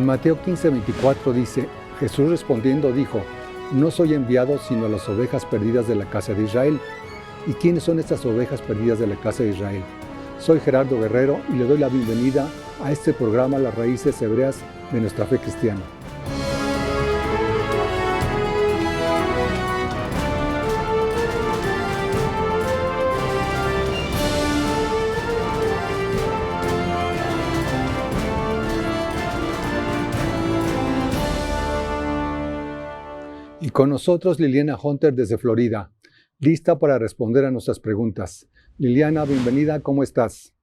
En Mateo 15:24 dice, Jesús respondiendo dijo, no soy enviado sino a las ovejas perdidas de la casa de Israel. ¿Y quiénes son estas ovejas perdidas de la casa de Israel? Soy Gerardo Guerrero y le doy la bienvenida a este programa Las Raíces Hebreas de nuestra fe cristiana. Y con nosotros Liliana Hunter desde Florida, lista para responder a nuestras preguntas. Liliana, bienvenida, ¿cómo estás?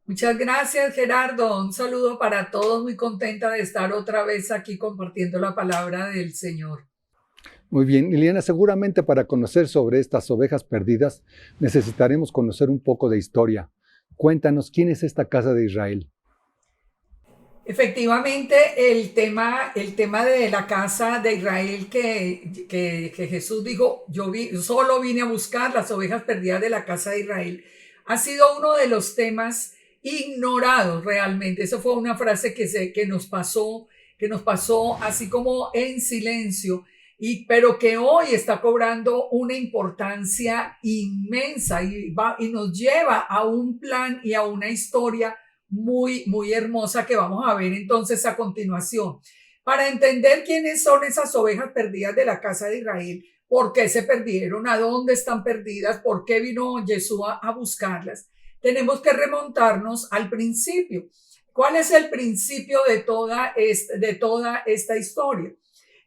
Muchas gracias, Gerardo. Un saludo para todos. Muy contenta de estar otra vez aquí compartiendo la palabra del Señor. Muy bien, Liliana, seguramente para conocer sobre estas ovejas perdidas necesitaremos conocer un poco de historia. Cuéntanos, ¿quién es esta casa de Israel? Efectivamente, el tema de la casa de Israel que Jesús dijo, yo solo vine a buscar las ovejas perdidas de la casa de Israel, ha sido uno de los temas ignorados realmente. Eso fue una frase que nos pasó así como en silencio, pero que hoy está cobrando una importancia inmensa y nos lleva a un plan y a una historia muy, muy hermosa que vamos a ver entonces a continuación. Para entender quiénes son esas ovejas perdidas de la casa de Israel, por qué se perdieron, a dónde están perdidas, por qué vino Yeshua a buscarlas, tenemos que remontarnos al principio. ¿Cuál es el principio de toda esta historia?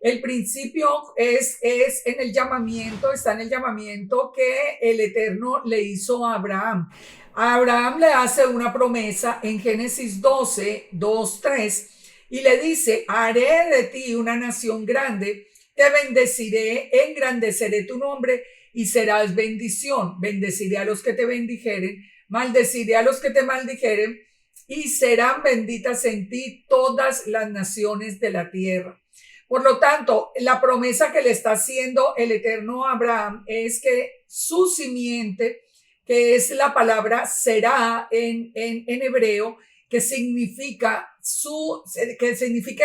El principio es en el llamamiento, está en el llamamiento que el Eterno le hizo a Abraham. A Abraham le hace una promesa en Génesis 12, 2, 3 y le dice, haré de ti una nación grande, te bendeciré, engrandeceré tu nombre y serás bendición. Bendeciré a los que te bendijeren, maldeciré a los que te maldijeren y serán benditas en ti todas las naciones de la tierra. Por lo tanto, la promesa que le está haciendo el Eterno a Abraham es que su simiente, que es la palabra será en hebreo, que significa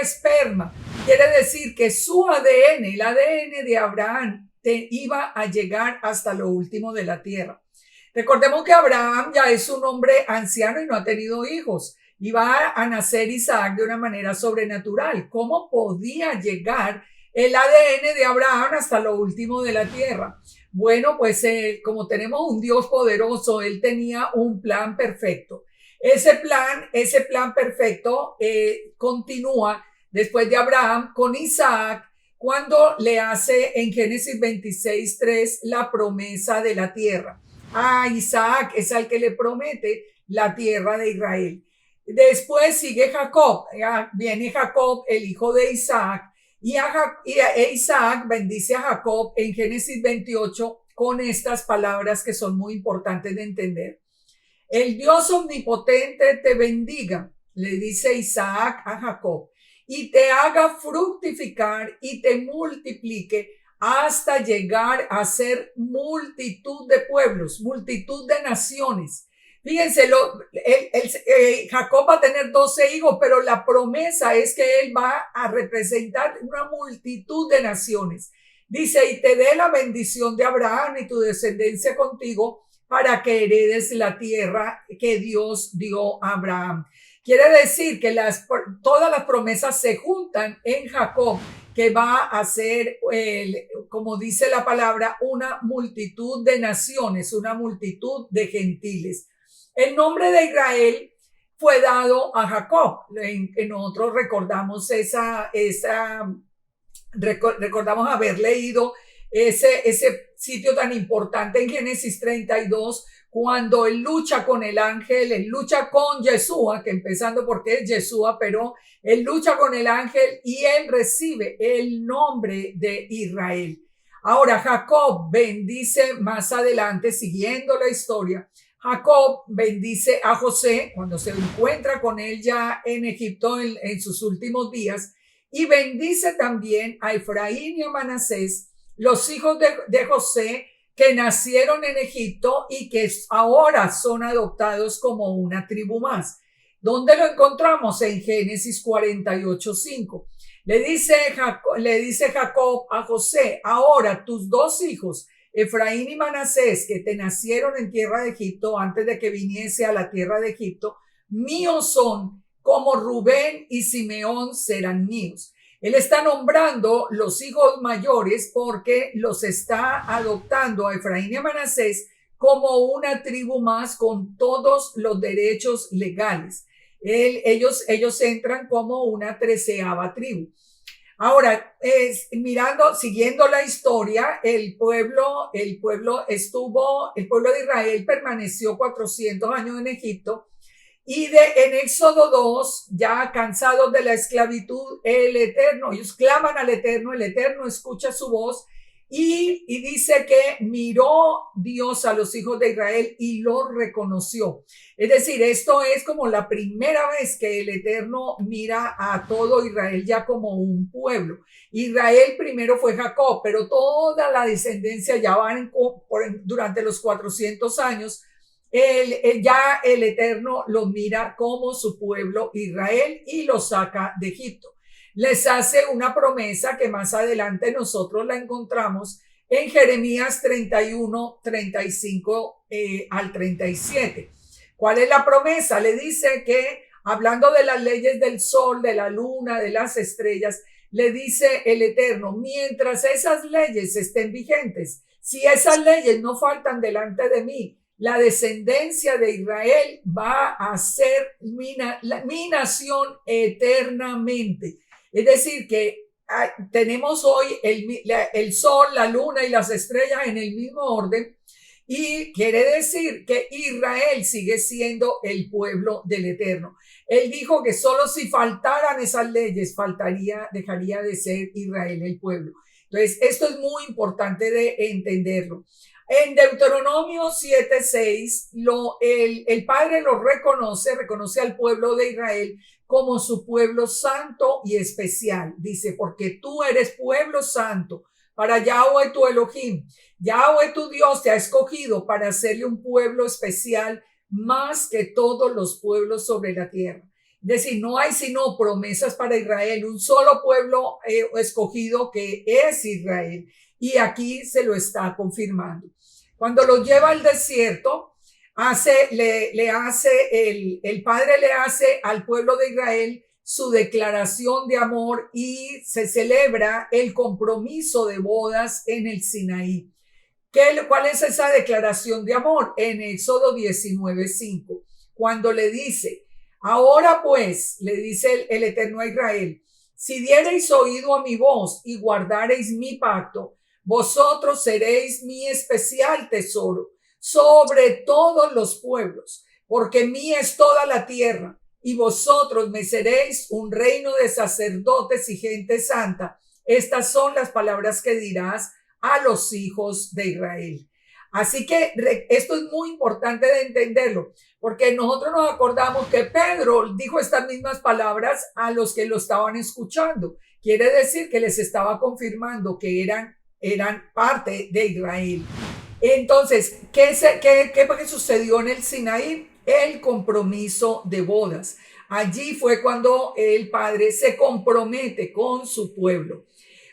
esperma, quiere decir que su ADN, el ADN de Abraham, iba a llegar hasta lo último de la tierra. Recordemos que Abraham ya es un hombre anciano y no ha tenido hijos. Y va a nacer Isaac de una manera sobrenatural. ¿Cómo podía llegar el ADN de Abraham hasta lo último de la tierra? Bueno, pues como tenemos un Dios poderoso, él tenía un plan perfecto. Ese plan perfecto continúa después de Abraham con Isaac, cuando le hace en Génesis 26:3 la promesa de la tierra. A Isaac es al que le promete la tierra de Israel. Después sigue Jacob, viene Jacob, el hijo de Isaac, y Isaac bendice a Jacob en Génesis 28 con estas palabras que son muy importantes de entender. El Dios omnipotente te bendiga, le dice Isaac a Jacob, y te haga fructificar y te multiplique hasta llegar a ser multitud de pueblos, multitud de naciones. Fíjense, Jacob va a tener 12 hijos, pero la promesa es que él va a representar una multitud de naciones. Dice, y te dé la bendición de Abraham y tu descendencia contigo para que heredes la tierra que Dios dio a Abraham. Quiere decir que todas las promesas se juntan en Jacob, que va a ser, como dice la palabra, una multitud de naciones, una multitud de gentiles. El nombre de Israel fue dado a Jacob. Nosotros recordamos recordamos haber leído ese sitio tan importante en Génesis 32, cuando él lucha con el ángel, él lucha con Yeshua, que empezando porque es Yeshua, pero él lucha con el ángel y él recibe el nombre de Israel. Ahora Jacob bendice más adelante, siguiendo la historia, Jacob bendice a José cuando se encuentra con él ya en Egipto en sus últimos días, y bendice también a Efraín y a Manasés, los hijos de José que nacieron en Egipto y que ahora son adoptados como una tribu más. ¿Dónde lo encontramos? En Génesis 48:5. Le dice Jacob a José: ahora tus dos hijos, Efraín y Manasés, que te nacieron en tierra de Egipto antes de que viniese a la tierra de Egipto, míos son, como Rubén y Simeón serán míos. Él está nombrando los hijos mayores porque los está adoptando a Efraín y a Manasés como una tribu más con todos los derechos legales. Ellos entran como una 13ª tribu. Ahora, siguiendo la historia, el pueblo de Israel permaneció 400 años en Egipto, y en Éxodo 2, ya cansados de la esclavitud, ellos claman al Eterno, el Eterno escucha su voz, y dice que miró Dios a los hijos de Israel y los reconoció. Es decir, esto es como la primera vez que el Eterno mira a todo Israel ya como un pueblo. Israel primero fue Jacob, pero toda la descendencia ya van durante los 400 años. Ya el Eterno los mira como su pueblo Israel y los saca de Egipto. Les hace una promesa que más adelante nosotros la encontramos en Jeremías 31, 35 al 37. ¿Cuál es la promesa? Le dice que, hablando de las leyes del sol, de la luna, de las estrellas, le dice el Eterno: mientras esas leyes estén vigentes, si esas leyes no faltan delante de mí, la descendencia de Israel va a ser mi nación eternamente. Es decir, que tenemos hoy el sol, la luna y las estrellas en el mismo orden, y quiere decir que Israel sigue siendo el pueblo del Eterno. Él dijo que solo si faltaran esas leyes, dejaría de ser Israel el pueblo. Entonces, esto es muy importante de entenderlo. En Deuteronomio 7:6, el Padre lo reconoce al pueblo de Israel como su pueblo santo y especial. Dice: porque tú eres pueblo santo para Yahweh tu Elohim. Yahweh tu Dios te ha escogido para hacerle un pueblo especial más que todos los pueblos sobre la tierra. Es decir, no hay sino promesas para Israel, un solo pueblo escogido, que es Israel. Y aquí se lo está confirmando. Cuando lo lleva al desierto, el Padre le hace al pueblo de Israel su declaración de amor y se celebra el compromiso de bodas en el Sinaí. ¿Cuál es esa declaración de amor? En Éxodo 19:5, cuando le dice: ahora pues, le dice el Eterno a Israel, si diereis oído a mi voz y guardareis mi pacto, vosotros seréis mi especial tesoro sobre todos los pueblos, porque mía es toda la tierra, y vosotros me seréis un reino de sacerdotes y gente santa. Estas son las palabras que dirás a los hijos de Israel. Así que esto es muy importante de entenderlo, porque nosotros nos acordamos que Pedro dijo estas mismas palabras a los que lo estaban escuchando. Quiere decir que les estaba confirmando que eran parte de Israel. Entonces, ¿qué sucedió en el Sinaí? El compromiso de bodas. Allí fue cuando el Padre se compromete con su pueblo.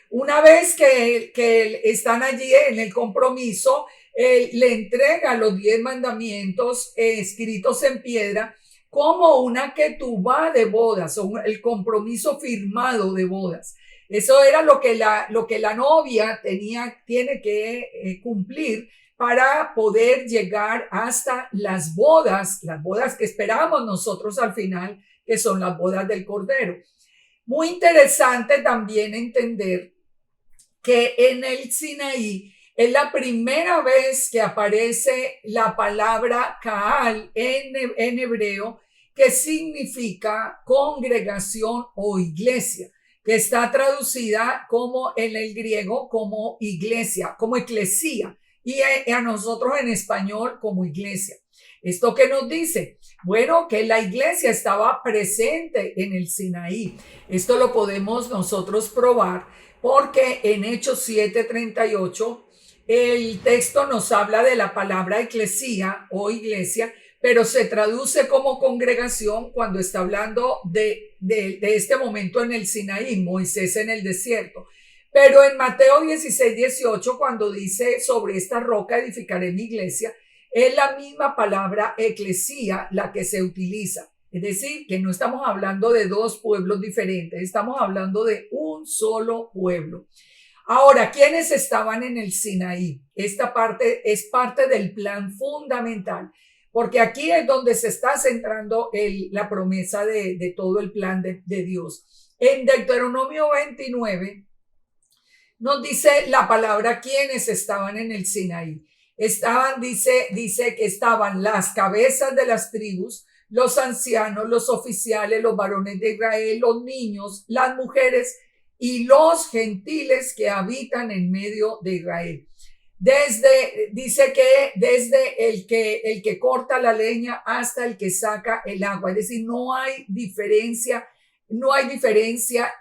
Una vez que están allí en el compromiso, él le entrega los 10 mandamientos escritos en piedra como una ketubá de bodas, o el compromiso firmado de bodas. Eso era lo que la novia tiene que cumplir para poder llegar hasta las bodas que esperamos nosotros al final, que son las bodas del Cordero. Muy interesante también entender que en el Sinaí es la primera vez que aparece la palabra Kaal en hebreo, que significa congregación o iglesia, que está traducida como en el griego como iglesia, como eclesía, y a nosotros en español como iglesia. ¿Esto qué nos dice? Bueno, que la iglesia estaba presente en el Sinaí. Esto lo podemos nosotros probar porque en Hechos 7:38 el texto nos habla de la palabra eclesía o iglesia, pero se traduce como congregación cuando está hablando de este momento en el Sinaí, Moisés en el desierto. Pero en Mateo 16:18, cuando dice sobre esta roca edificaré mi iglesia, es la misma palabra eclesía la que se utiliza. Es decir, que no estamos hablando de dos pueblos diferentes, estamos hablando de un solo pueblo. Ahora, ¿quiénes estaban en el Sinaí? Esta parte es parte del plan fundamental, porque aquí es donde se está centrando la promesa de todo el plan de Dios. En Deuteronomio 29 nos dice la palabra quiénes estaban en el Sinaí. Dice que estaban las cabezas de las tribus, los ancianos, los oficiales, los varones de Israel, los niños, las mujeres y los gentiles que habitan en medio de Israel. Dice que desde el que corta la leña hasta el que saca el agua, es decir, no hay diferencia,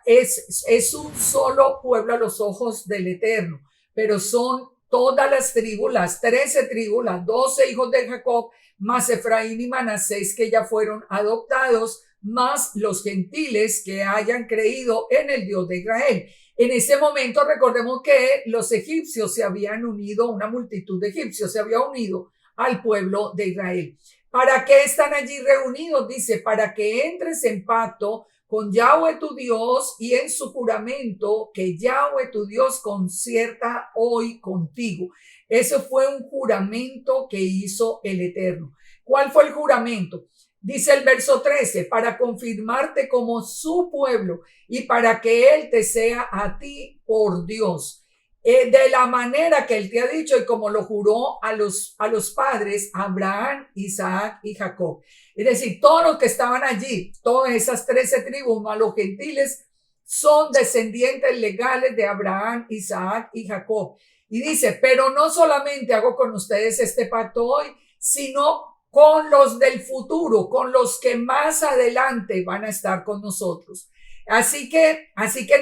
es un solo pueblo a los ojos del Eterno, pero son todas las tribus, las 13 tribus, las 12 hijos de Jacob, más Efraín y Manasés que ya fueron adoptados, más los gentiles que hayan creído en el Dios de Israel. En ese momento recordemos que los egipcios se habían unido, una multitud de egipcios se había unido al pueblo de Israel. ¿Para qué están allí reunidos? Dice, para que entres en pacto con Yahweh tu Dios y en su juramento que Yahweh tu Dios concierta hoy contigo. Ese fue un juramento que hizo el Eterno. ¿Cuál fue el juramento? Dice el verso 13, para confirmarte como su pueblo y para que Él te sea a ti por Dios. De la manera que Él te ha dicho y como lo juró a los padres, Abraham, Isaac y Jacob. Es decir, todos los que estaban allí, todas esas 13 tribus más los gentiles, son descendientes legales de Abraham, Isaac y Jacob. Y dice, pero no solamente hago con ustedes este pacto hoy, sino con los del futuro, con los que más adelante van a estar con nosotros. Así que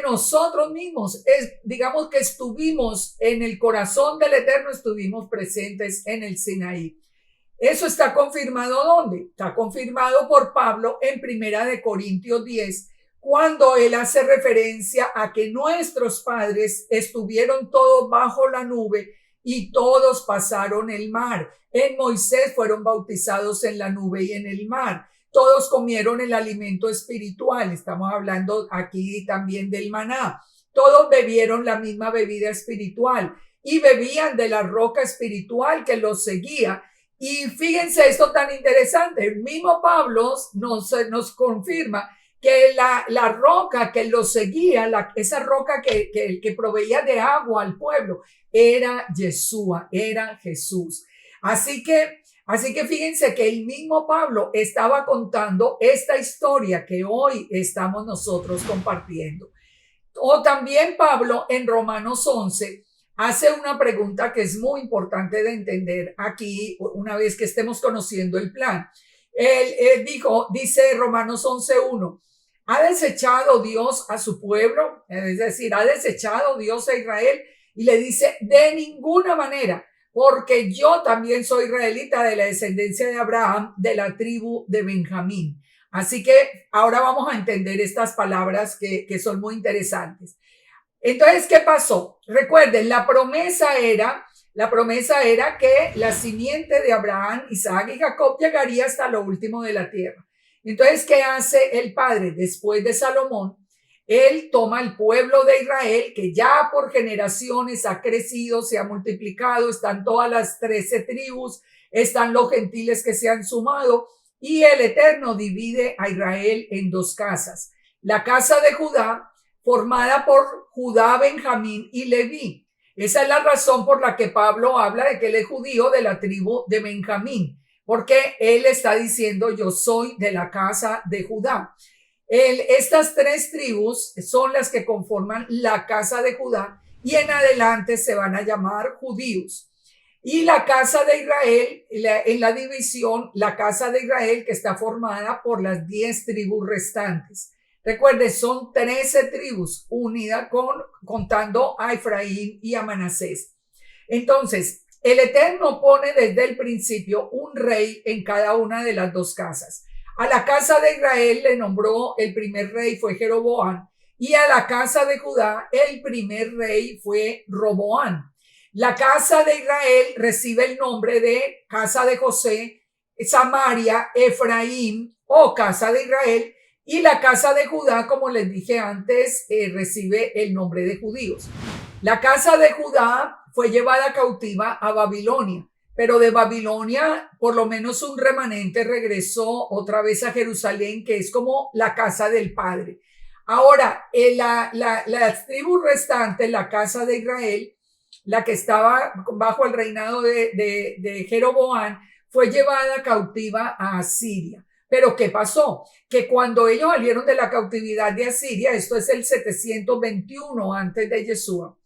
nosotros mismos, digamos que estuvimos en el corazón del Eterno, estuvimos presentes en el Sinaí. Eso está confirmado ¿dónde? Está confirmado por Pablo en 1 Corintios 10, cuando él hace referencia a que nuestros padres estuvieron todos bajo la nube y todos pasaron el mar. En Moisés fueron bautizados en la nube y en el mar. Todos comieron el alimento espiritual. Estamos hablando aquí también del maná. Todos bebieron la misma bebida espiritual y bebían de la roca espiritual que los seguía. Y fíjense esto tan interesante. El mismo Pablo nos confirma que la roca que los seguía, esa roca que proveía de agua al pueblo, era Yeshua, era Jesús. Así que fíjense que el mismo Pablo estaba contando esta historia que hoy estamos nosotros compartiendo. O también Pablo en Romanos 11 hace una pregunta que es muy importante de entender aquí una vez que estemos conociendo el plan. Él dice Romanos 11:1, ¿ha desechado Dios a su pueblo? Es decir, ¿ha desechado Dios a Israel? Y le dice, de ninguna manera, porque yo también soy israelita de la descendencia de Abraham, de la tribu de Benjamín. Así que ahora vamos a entender estas palabras que son muy interesantes. Entonces, ¿qué pasó? Recuerden, la promesa era que la simiente de Abraham, Isaac y Jacob llegaría hasta lo último de la tierra. Entonces, ¿qué hace el padre después de Salomón? Él toma el pueblo de Israel, que ya por generaciones ha crecido, se ha multiplicado, están todas las 13 tribus, están los gentiles que se han sumado, y el Eterno divide a Israel en dos casas. La casa de Judá, formada por Judá, Benjamín y Leví. Esa es la razón por la que Pablo habla de que él es judío de la tribu de Benjamín, porque él está diciendo, yo soy de la casa de Judá. Estas tres tribus son las que conforman la casa de Judá y en adelante se van a llamar judíos. Y la casa de Israel, en la división, la casa de Israel que está formada por las 10 tribus restantes. Recuerde, son 13 tribus unidas contando a Efraín y a Manasés. Entonces, El Eterno pone desde el principio un rey en cada una de las dos casas. A la casa de Israel le nombró el primer rey fue Jeroboam, y a la casa de Judá el primer rey fue Roboam. La casa de Israel recibe el nombre de casa de José, Samaria, Efraín o casa de Israel, y la casa de Judá, como les dije antes, recibe el nombre de judíos. La casa de Judá fue llevada cautiva a Babilonia, pero de Babilonia por lo menos un remanente regresó otra vez a Jerusalén, que es como la casa del Padre. Ahora, las tribus restantes, la casa de Israel, la que estaba bajo el reinado de Jeroboam, fue llevada cautiva a Asiria. Pero ¿qué pasó? Que cuando ellos salieron de la cautividad de Asiria, esto es el 721 antes de Yeshua,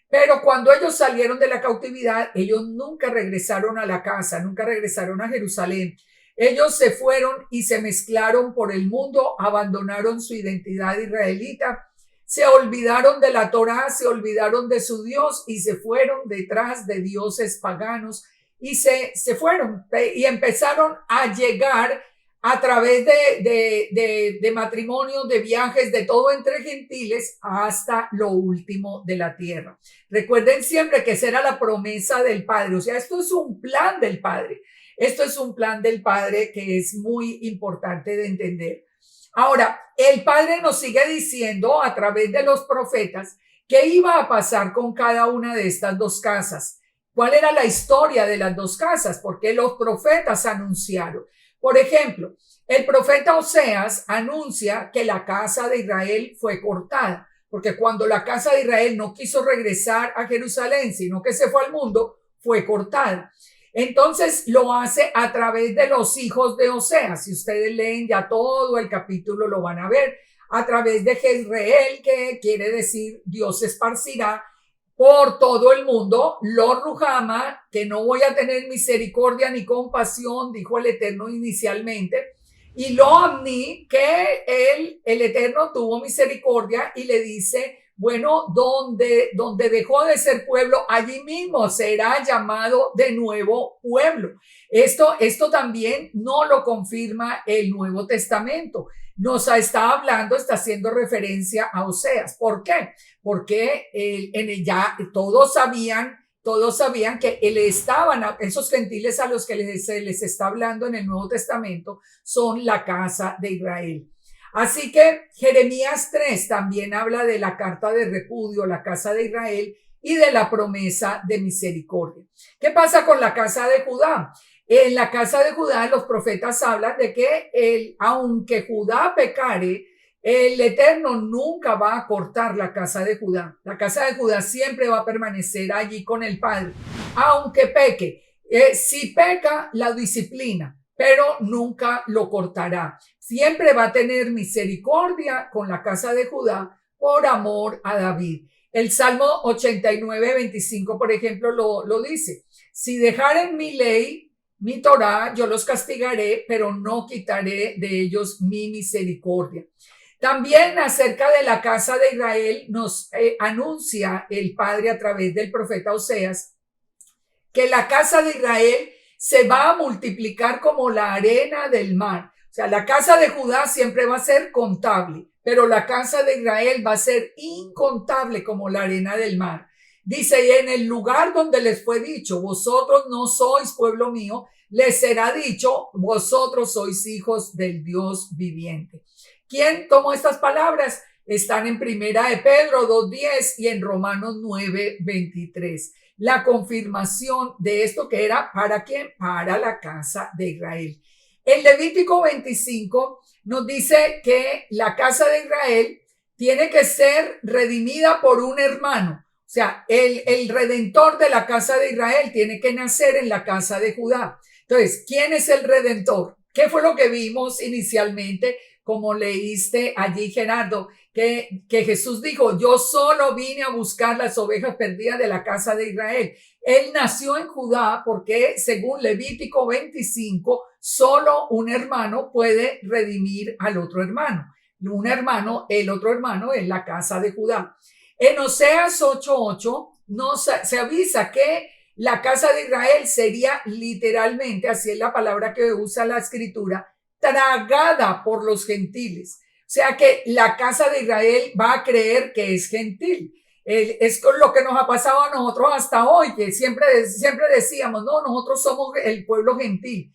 pero cuando ellos salieron de la cautividad, ellos nunca regresaron a la casa, nunca regresaron a Jerusalén. Ellos se fueron y se mezclaron por el mundo, abandonaron su identidad israelita, se olvidaron de la Torá, se olvidaron de su Dios y se fueron detrás de dioses paganos y se fueron y empezaron a llegar a través de matrimonios, de viajes, de todo entre gentiles hasta lo último de la tierra. Recuerden siempre que esa era la promesa del Padre. O sea, esto es un plan del Padre. Esto es un plan del Padre que es muy importante de entender. Ahora, el Padre nos sigue diciendo a través de los profetas qué iba a pasar con cada una de estas dos casas. ¿Cuál era la historia de las dos casas? Porque los profetas anunciaron. Por ejemplo, el profeta Oseas anuncia que la casa de Israel fue cortada, porque cuando la casa de Israel no quiso regresar a Jerusalén, sino que se fue al mundo, fue cortada. Entonces lo hace a través de los hijos de Oseas. Si ustedes leen ya todo el capítulo, lo van a ver. A través de Jezreel, que quiere decir Dios esparcirá por todo el mundo, lo Ruhama, que no voy a tener misericordia ni compasión, dijo el Eterno inicialmente, y lo Amni, que el Eterno tuvo misericordia y le dice, bueno, donde dejó de ser pueblo, allí mismo será llamado de nuevo pueblo. Esto también no lo confirma el Nuevo Testamento. Nos está hablando, está haciendo referencia a Oseas. ¿Por qué? Porque ya todos sabían que esos gentiles a los que se les está hablando en el Nuevo Testamento son la casa de Israel. Así que Jeremías 3 también habla de la carta de repudio a la casa de Israel y de la promesa de misericordia. ¿Qué pasa con la casa de Judá? En la casa de Judá los profetas hablan de que aunque Judá pecare, el Eterno nunca va a cortar la casa de Judá. La casa de Judá siempre va a permanecer allí con el Padre, aunque peque. Si peca, la disciplina, pero nunca lo cortará. Siempre va a tener misericordia con la casa de Judá por amor a David. El Salmo 89:25, por ejemplo, lo dice. Si dejaren mi ley, mi Torá, yo los castigaré, pero no quitaré de ellos mi misericordia. También acerca de la casa de Israel nos anuncia el Padre a través del profeta Oseas que la casa de Israel se va a multiplicar como la arena del mar. O sea, la casa de Judá siempre va a ser contable, pero la casa de Israel va a ser incontable como la arena del mar. Dice, y en el lugar donde les fue dicho, vosotros no sois pueblo mío, les será dicho, vosotros sois hijos del Dios viviente. ¿Quién tomó estas palabras? Están en Primera de Pedro 2:10 y en Romanos 9:23. La confirmación de esto que era, ¿para quién? Para la casa de Israel. El Levítico 25 nos dice que la casa de Israel tiene que ser redimida por un hermano. O sea, el redentor de la casa de Israel tiene que nacer en la casa de Judá. Entonces, ¿quién es el redentor? ¿Qué fue lo que vimos inicialmente? Como leíste allí, Gerardo, que Jesús dijo, yo solo vine a buscar las ovejas perdidas de la casa de Israel. Él nació en Judá porque, según Levítico 25, solo un hermano puede redimir al otro hermano. El otro hermano es la casa de Judá. En Oseas 8:8 se avisa que La casa de Israel sería literalmente, así es la palabra que usa la escritura, tragada por los gentiles. O sea que la casa de Israel va a creer que es gentil. Es con lo que nos ha pasado a nosotros hasta hoy, que siempre decíamos, no, nosotros somos el pueblo gentil.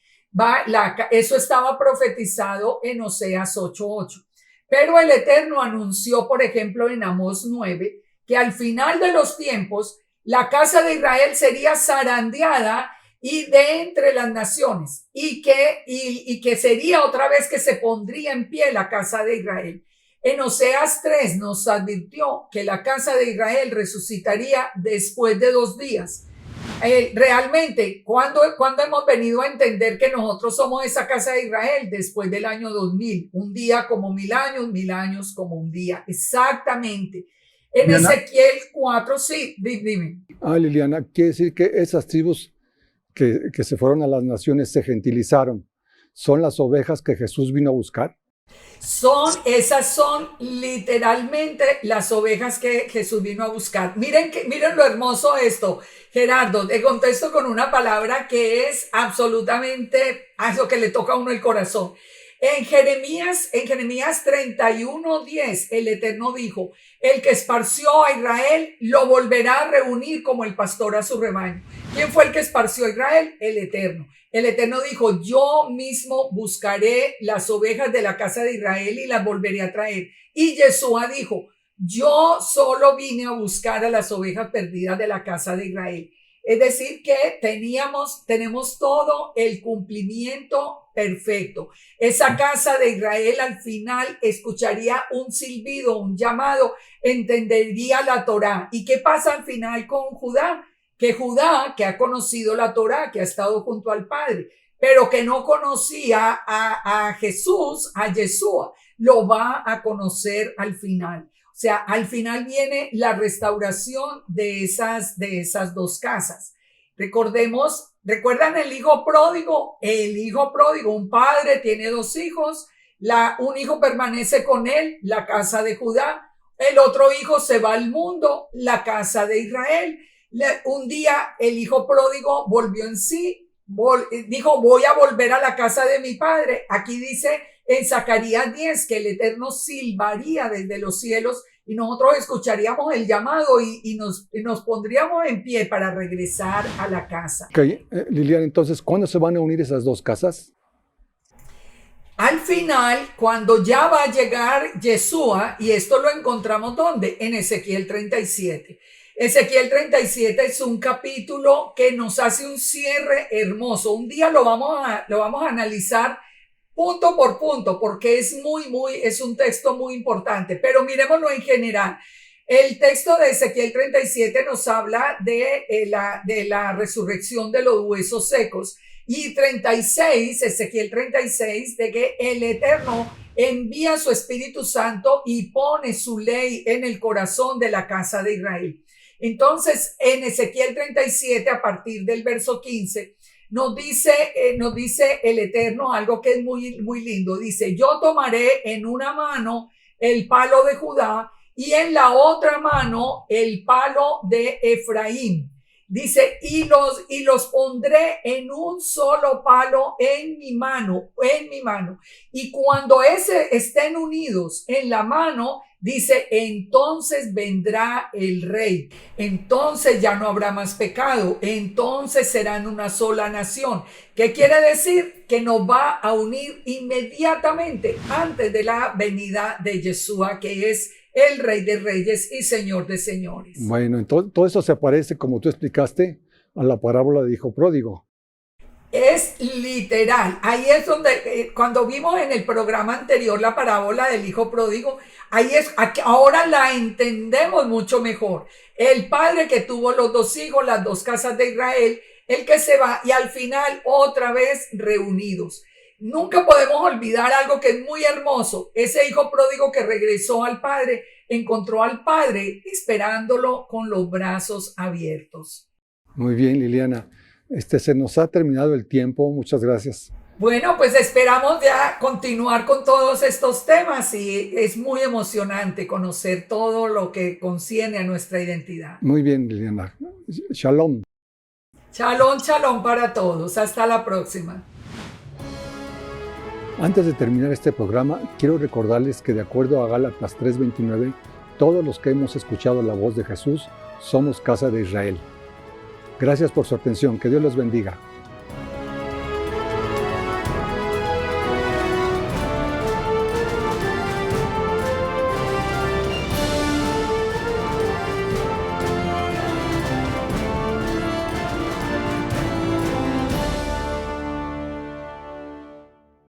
Eso estaba profetizado en Oseas 8:8. Pero el Eterno anunció, por ejemplo, en Amós 9, que al final de los tiempos, la casa de Israel sería zarandeada y de entre las naciones, y que sería otra vez que se pondría en pie la casa de Israel. En Oseas 3 nos advirtió que la casa de Israel resucitaría después de 2 días. Realmente, ¿cuándo hemos venido a entender que nosotros somos esa casa de Israel? Después del año 2000, un día como 1000 años como un día, exactamente. En Liliana, Ezequiel 4, sí, dime. Liliana, quiere decir que esas tribus que se fueron a las naciones se gentilizaron, ¿son las ovejas que Jesús vino a buscar? Esas son literalmente las ovejas que Jesús vino a buscar. Miren lo hermoso esto, Gerardo. Te contesto con una palabra que es absolutamente a lo que le toca a uno el corazón. En Jeremías 31:10, el Eterno dijo: el que esparció a Israel lo volverá a reunir como el pastor a su rebaño. ¿Quién fue el que esparció a Israel? El Eterno. El Eterno dijo: yo mismo buscaré las ovejas de la casa de Israel y las volveré a traer. Y Yeshua dijo: yo solo vine a buscar a las ovejas perdidas de la casa de Israel. Es decir, que tenemos todo el cumplimiento perfecto. Esa casa de Israel al final escucharía un silbido, un llamado, entendería la Torá. ¿Y qué pasa al final con Judá? Que Judá, que ha conocido la Torá, que ha estado junto al Padre, pero que no conocía a Jesús, a Yeshua, lo va a conocer al final. O sea, al final viene la restauración de esas 2 casas. ¿Recuerdan el hijo pródigo? El hijo pródigo, un padre tiene 2 hijos, un hijo permanece con él, la casa de Judá, el otro hijo se va al mundo, la casa de Israel. Un día el hijo pródigo volvió en sí, dijo: voy a volver a la casa de mi padre. Aquí dice en Zacarías 10 que el Eterno silbaría desde los cielos y nosotros escucharíamos el llamado y nos pondríamos en pie para regresar a la casa. Okay. Liliana, entonces, ¿cuándo se van a unir esas 2 casas? Al final, cuando ya va a llegar Yeshua, y esto lo encontramos ¿dónde? En Ezequiel 37. Ezequiel 37 es un capítulo que nos hace un cierre hermoso. Un día lo vamos a analizar punto por punto, porque es un texto muy importante, pero miremoslo en general. El texto de Ezequiel 37 nos habla de la resurrección de los huesos secos, y Ezequiel 36, de que el Eterno envía su Espíritu Santo y pone su ley en el corazón de la casa de Israel. Entonces, en Ezequiel 37, a partir del verso 15, nos dice el Eterno algo que es muy lindo. Dice: yo tomaré en una mano el palo de Judá y en la otra mano el palo de Efraín. Dice: y los pondré en un solo palo en mi mano. Y cuando estén unidos en la mano, dice, entonces vendrá el rey. Entonces ya no habrá más pecado. Entonces serán una sola nación. ¿Qué quiere decir? Que nos va a unir inmediatamente antes de la venida de Yeshua, que es el Rey de Reyes y Señor de Señores. Bueno, entonces todo eso se parece, como tú explicaste, a la parábola del hijo pródigo. Es literal. Ahí es donde, cuando vimos en el programa anterior la parábola del hijo pródigo, ahora la entendemos mucho mejor. El padre que tuvo los 2 hijos, las 2 casas de Israel, el que se va, y al final otra vez reunidos. Nunca podemos olvidar algo que es muy hermoso. Ese hijo pródigo que regresó al padre, encontró al padre esperándolo con los brazos abiertos. Muy bien, Liliana. Se nos ha terminado el tiempo. Muchas gracias. Bueno, pues esperamos ya continuar con todos estos temas, y es muy emocionante conocer todo lo que concierne a nuestra identidad. Muy bien, Liliana. Shalom. Shalom, shalom para todos. Hasta la próxima. Antes de terminar este programa, quiero recordarles que de acuerdo a Gálatas 3:29, todos los que hemos escuchado la voz de Jesús somos casa de Israel. Gracias por su atención. Que Dios los bendiga.